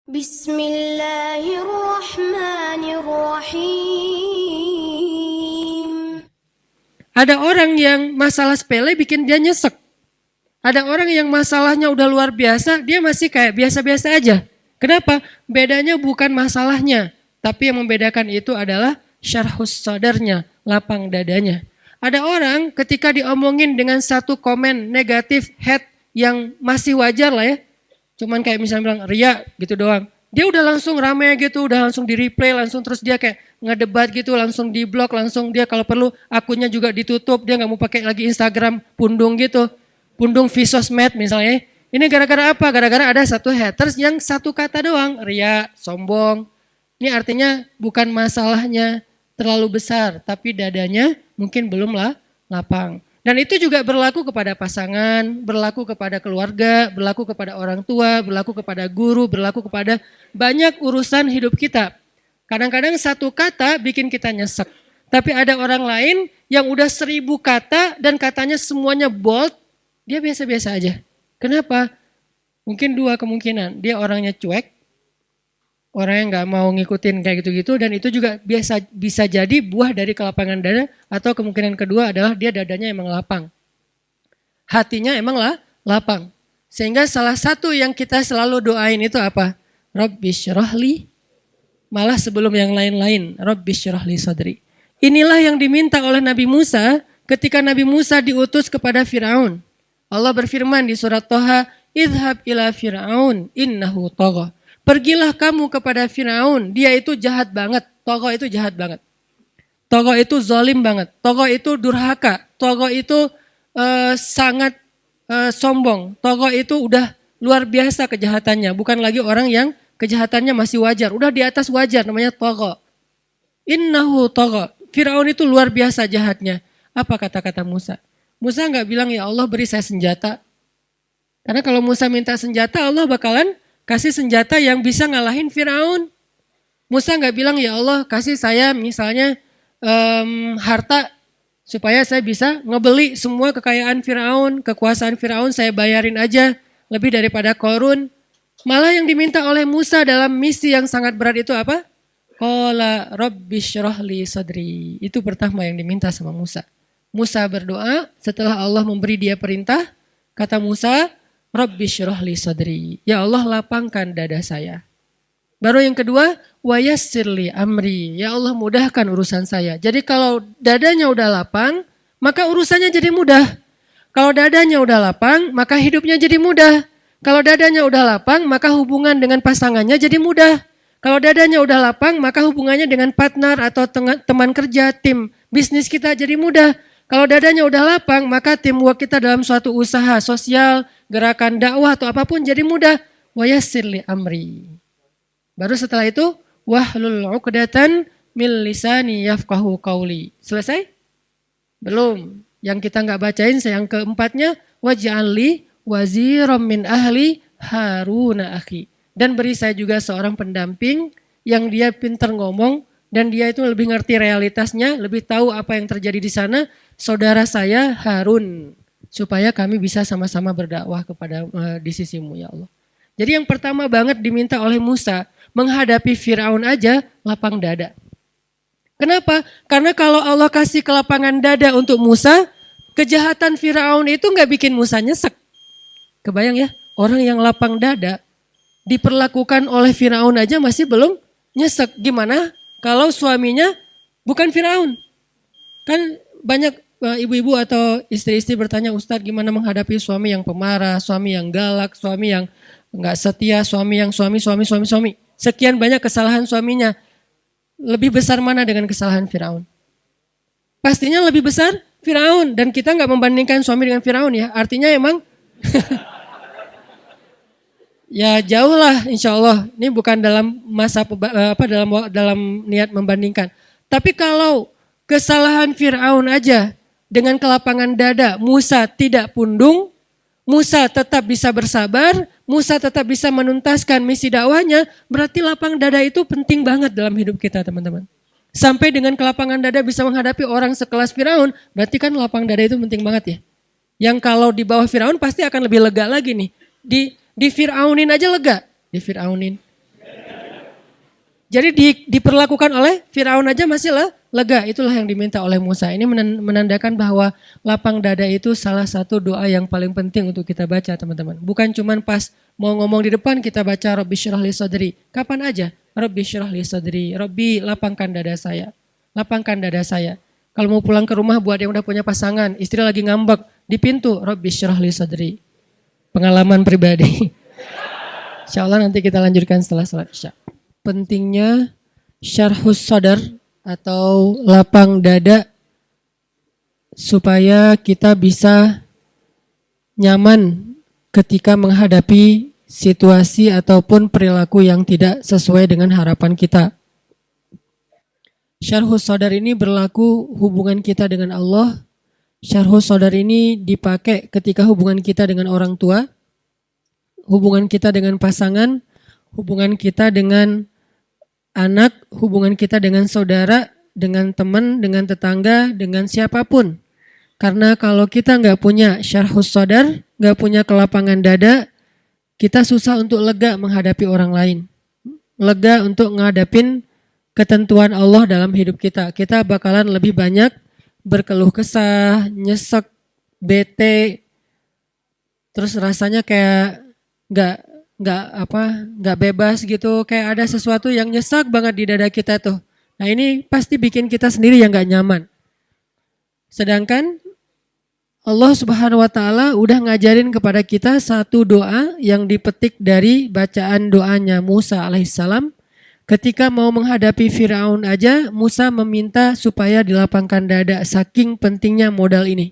Bismillahirrahmanirrahim. Ada orang yang masalah sepele bikin dia nyesek. Ada orang yang masalahnya udah luar biasa, dia masih kayak biasa-biasa aja. Kenapa? Bedanya bukan masalahnya, tapi yang membedakan itu adalah syarhus sadarnya, lapang dadanya. Ada orang ketika diomongin dengan satu komen negatif, hate yang masih wajar lah ya. Cuman kayak misalnya bilang ria gitu doang. Dia udah langsung rame gitu, udah langsung di replay, langsung terus dia kayak ngedebat gitu, langsung di blok, langsung dia kalau perlu akunnya juga ditutup, dia gak mau pakai lagi Instagram pundung gitu. Pundung Vsosmed misalnya. Ini gara-gara apa? Gara-gara ada satu haters yang satu kata doang, ria, sombong. Ini artinya bukan masalahnya terlalu besar, tapi dadanya mungkin belum lapang. Dan itu juga berlaku kepada pasangan, berlaku kepada keluarga, berlaku kepada orang tua, berlaku kepada guru, berlaku kepada banyak urusan hidup kita. Kadang-kadang satu kata bikin kita nyesek. Tapi ada orang lain yang udah 1000 kata dan katanya semuanya bold, dia biasa-biasa aja. Kenapa? Mungkin 2 kemungkinan. Dia orangnya cuek, orang yang gak mau ngikutin kayak gitu-gitu, dan itu juga bisa jadi buah dari kelapangan dada, atau kemungkinan kedua adalah dia dadanya emang lapang. Hatinya emang lapang. Sehingga salah satu yang kita selalu doain itu apa? Rabbi syrahli, malah sebelum yang lain-lain, Rabbi syrahli sadri. Inilah yang diminta oleh Nabi Musa ketika Nabi Musa diutus kepada Firaun. Allah berfirman di surat Toha, idhab ila Firaun innahu tagha. Pergilah kamu kepada Firaun, dia itu jahat banget. Togo itu jahat banget. Togo itu zalim banget. Togo itu durhaka. Togo itu sangat sombong. Togo itu udah luar biasa kejahatannya. Bukan lagi orang yang kejahatannya masih wajar. Udah di atas wajar, namanya togo. Innahu togo. Firaun itu luar biasa jahatnya. Apa kata-kata Musa? Musa gak bilang ya Allah beri saya senjata. Karena kalau Musa minta senjata, Allah bakalan kasih senjata yang bisa ngalahin Firaun. Musa gak bilang ya Allah kasih saya misalnya harta supaya saya bisa ngebeli semua kekayaan Firaun, kekuasaan Firaun saya bayarin aja lebih daripada Korun. Malah yang diminta oleh Musa dalam misi yang sangat berat itu apa? Qala rabbi syrahli sadri. Itu pertama yang diminta sama Musa. Musa berdoa setelah Allah memberi dia perintah, kata Musa, Rabbi syrahli sadri. Ya Allah lapangkan dada saya. Baru yang kedua, wa yassirli amri. Ya Allah mudahkan urusan saya. Jadi kalau dadanya udah lapang, maka urusannya jadi mudah. Kalau dadanya udah lapang, maka hidupnya jadi mudah. Kalau dadanya udah lapang, maka hubungan dengan pasangannya jadi mudah. Kalau dadanya udah lapang, maka hubungannya dengan partner atau teman kerja, tim bisnis kita jadi mudah. Kalau dadanya udah lapang, maka teamwork kita dalam suatu usaha sosial, gerakan dakwah atau apapun jadi mudah. Wa yassirli amri. Baru setelah itu, wahlul 'uqdatan min lisani yafqahu qauli. Selesai? Belum. Yang kita enggak bacain yang keempatnya, waj'alli waziram min ahli Haruna akhi. Dan beri saya juga seorang pendamping yang dia pintar ngomong dan dia itu lebih ngerti realitasnya, lebih tahu apa yang terjadi di sana. Saudara saya Harun, supaya kami bisa sama-sama berdakwah kepada di sisimu ya Allah. Jadi yang pertama banget diminta oleh Musa, menghadapi Firaun aja lapang dada. Kenapa? Karena kalau Allah kasih kelapangan dada untuk Musa, kejahatan Firaun itu gak bikin Musa nyesek. Kebayang ya, orang yang lapang dada diperlakukan oleh Firaun aja masih belum nyesek. Gimana kalau suaminya bukan Firaun? Kan banyak ibu-ibu atau istri-istri bertanya, Ustadz gimana menghadapi suami yang pemarah, suami yang galak, suami yang gak setia, suami yang suami. Sekian banyak kesalahan suaminya. Lebih besar mana dengan kesalahan Firaun? Pastinya lebih besar Firaun. Dan kita gak membandingkan suami dengan Firaun ya. Artinya emang ya jauh lah insya Allah. Ini bukan dalam dalam niat membandingkan. Tapi kalau kesalahan Firaun aja dengan kelapangan dada Musa tidak pundung, Musa tetap bisa bersabar, Musa tetap bisa menuntaskan misi dakwahnya, berarti lapang dada itu penting banget dalam hidup kita teman-teman. Sampai dengan kelapangan dada bisa menghadapi orang sekelas Firaun, berarti kan lapang dada itu penting banget ya. Yang kalau di bawah Firaun pasti akan lebih lega lagi nih. Di Firaunin aja lega, di Firaunin. Jadi diperlakukan oleh Firaun aja masih lega. Itulah yang diminta oleh Musa. Ini menandakan bahwa lapang dada itu salah satu doa yang paling penting untuk kita baca, teman-teman. Bukan cuman pas mau ngomong di depan kita baca Rabbi syrah li sadri. Kapan aja? Rabbi syrah li sadri. Rabbi lapangkan dada saya. Lapangkan dada saya. Kalau mau pulang ke rumah buat yang udah punya pasangan, istri lagi ngambek di pintu, Rabbi syrah li sadri. Pengalaman pribadi. Insya Allah nanti kita lanjutkan setelah salat Isya. Pentingnya syarhus sadar atau lapang dada supaya kita bisa nyaman ketika menghadapi situasi ataupun perilaku yang tidak sesuai dengan harapan kita. Syarhus sadar ini berlaku hubungan kita dengan Allah. Syarhus sadar ini dipakai ketika hubungan kita dengan orang tua, hubungan kita dengan pasangan, hubungan kita dengan anak, hubungan kita dengan saudara, dengan teman, dengan tetangga, dengan siapapun. Karena kalau kita nggak punya syarhus sadar, nggak punya kelapangan dada, kita susah untuk lega menghadapi orang lain. Lega untuk ngadapin ketentuan Allah dalam hidup kita. Kita bakalan lebih banyak berkeluh kesah, nyesek, bete, terus rasanya kayak nggak bebas gitu, kayak ada sesuatu yang nyesek banget di dada kita tuh. Nah ini pasti bikin kita sendiri yang nggak nyaman. Sedangkan Allah Subhanahu Wa Taala udah ngajarin kepada kita satu doa yang dipetik dari bacaan doanya Musa alaihissalam. Ketika mau menghadapi Firaun aja, Musa meminta supaya dilapangkan dada, saking pentingnya modal ini.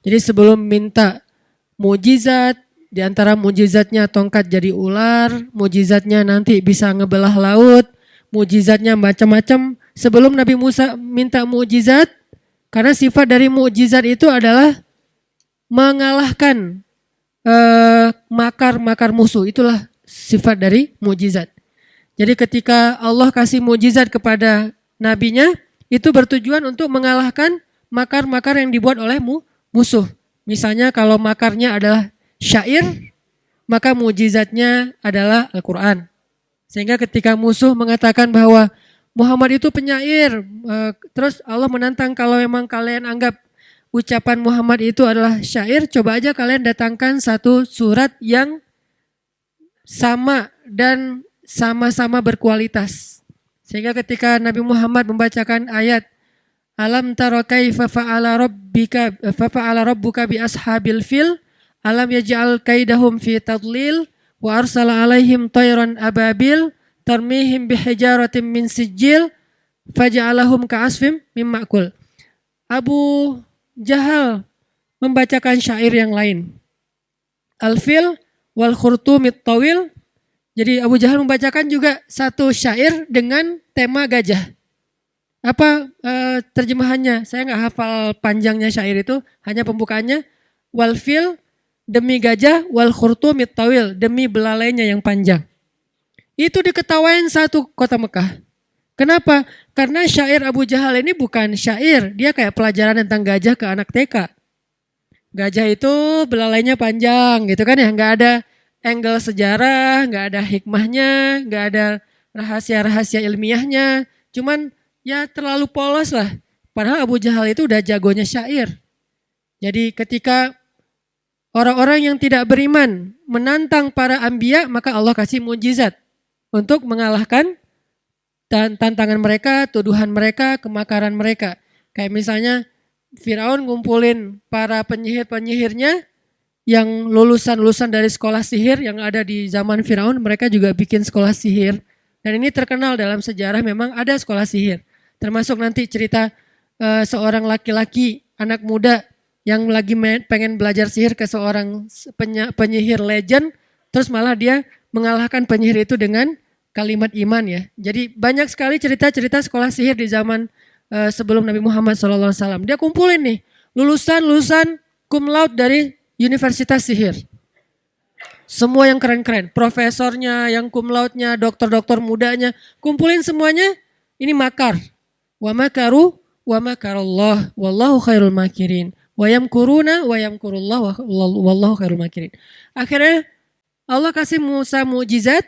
Jadi sebelum minta mujizat, di antara mujizatnya tongkat jadi ular, mujizatnya nanti bisa ngebelah laut, mujizatnya macam-macam. Sebelum Nabi Musa minta mujizat, karena sifat dari mujizat itu adalah mengalahkan makar-makar musuh. Itulah sifat dari mujizat. Jadi ketika Allah kasih mujizat kepada nabinya, itu bertujuan untuk mengalahkan makar-makar yang dibuat oleh musuh. Misalnya kalau makarnya adalah syair, maka mujizatnya adalah Al-Quran. Sehingga ketika musuh mengatakan bahwa Muhammad itu penyair, terus Allah menantang, kalau memang kalian anggap ucapan Muhammad itu adalah syair, coba aja kalian datangkan satu surat yang sama dan sama-sama berkualitas. Sehingga ketika Nabi Muhammad membacakan ayat Alam tara kaifa fa'ala rabbuka bi ashabil fil alam yaj'al kaidahum fi tadlil wa arsala alaihim tayran ababil tarmihim bihijaratin min sijil faja'alahum ka'asfim mim ma'kul. Abu Jahal membacakan syair yang lain. Al-fil wal khurtumit tawil. Jadi Abu Jahal membacakan juga satu syair dengan tema gajah. Apa terjemahannya? Saya nggak hafal panjangnya syair itu, hanya pembukaannya. Wal fil, demi gajah, wal khurtumit tawil, demi belalainya yang panjang. Itu diketawain satu kota Mekah. Kenapa? Karena syair Abu Jahal ini bukan syair, dia kayak pelajaran tentang gajah ke anak TK. Gajah itu belalainya panjang gitu kan ya, nggak ada angle sejarah, nggak ada hikmahnya, nggak ada rahasia-rahasia ilmiahnya, cuman ya terlalu polos lah. Padahal Abu Jahal itu udah jagonya syair. Jadi ketika orang-orang yang tidak beriman menantang para anbiya, maka Allah kasih mujizat untuk mengalahkan tantangan mereka, tuduhan mereka, kemakaran mereka. Kayak misalnya Firaun ngumpulin para penyihir-penyihirnya yang lulusan-lulusan dari sekolah sihir yang ada di zaman Firaun, mereka juga bikin sekolah sihir. Dan ini terkenal dalam sejarah, memang ada sekolah sihir. Termasuk nanti cerita seorang laki-laki, anak muda yang lagi pengen belajar sihir ke seorang penyihir legend, terus malah dia mengalahkan penyihir itu dengan kalimat iman ya. Jadi banyak sekali cerita-cerita sekolah sihir di zaman sebelum Nabi Muhammad SAW. Dia kumpulin nih lulusan cum laude dari Universitas Sihir. Semua yang keren-keren, profesornya, yang cum laude-nya, dokter-dokter mudanya, kumpulin semuanya, ini makar. Wa makaru wa makarallah wallahu khairul makirin. Wa yamkuruna wa yamkurullah wallahu khairul makirin. Akhirnya Allah kasih Musa mujizat,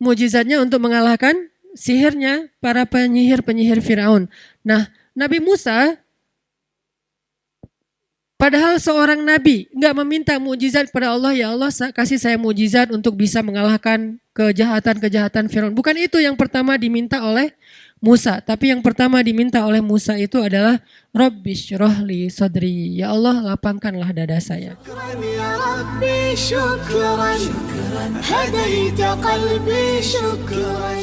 mujizatnya untuk mengalahkan sihirnya para penyihir-penyihir Firaun. Nah, Nabi Musa padahal seorang nabi nggak meminta mukjizat kepada Allah, ya Allah kasih saya mukjizat untuk bisa mengalahkan kejahatan-kejahatan Firaun. Bukan itu yang pertama diminta oleh Musa, tapi yang pertama diminta oleh Musa itu adalah Rabbishrah li sadri. Ya Allah, lapangkanlah dada saya. يا ربي شكرا هديت قلبي شكرا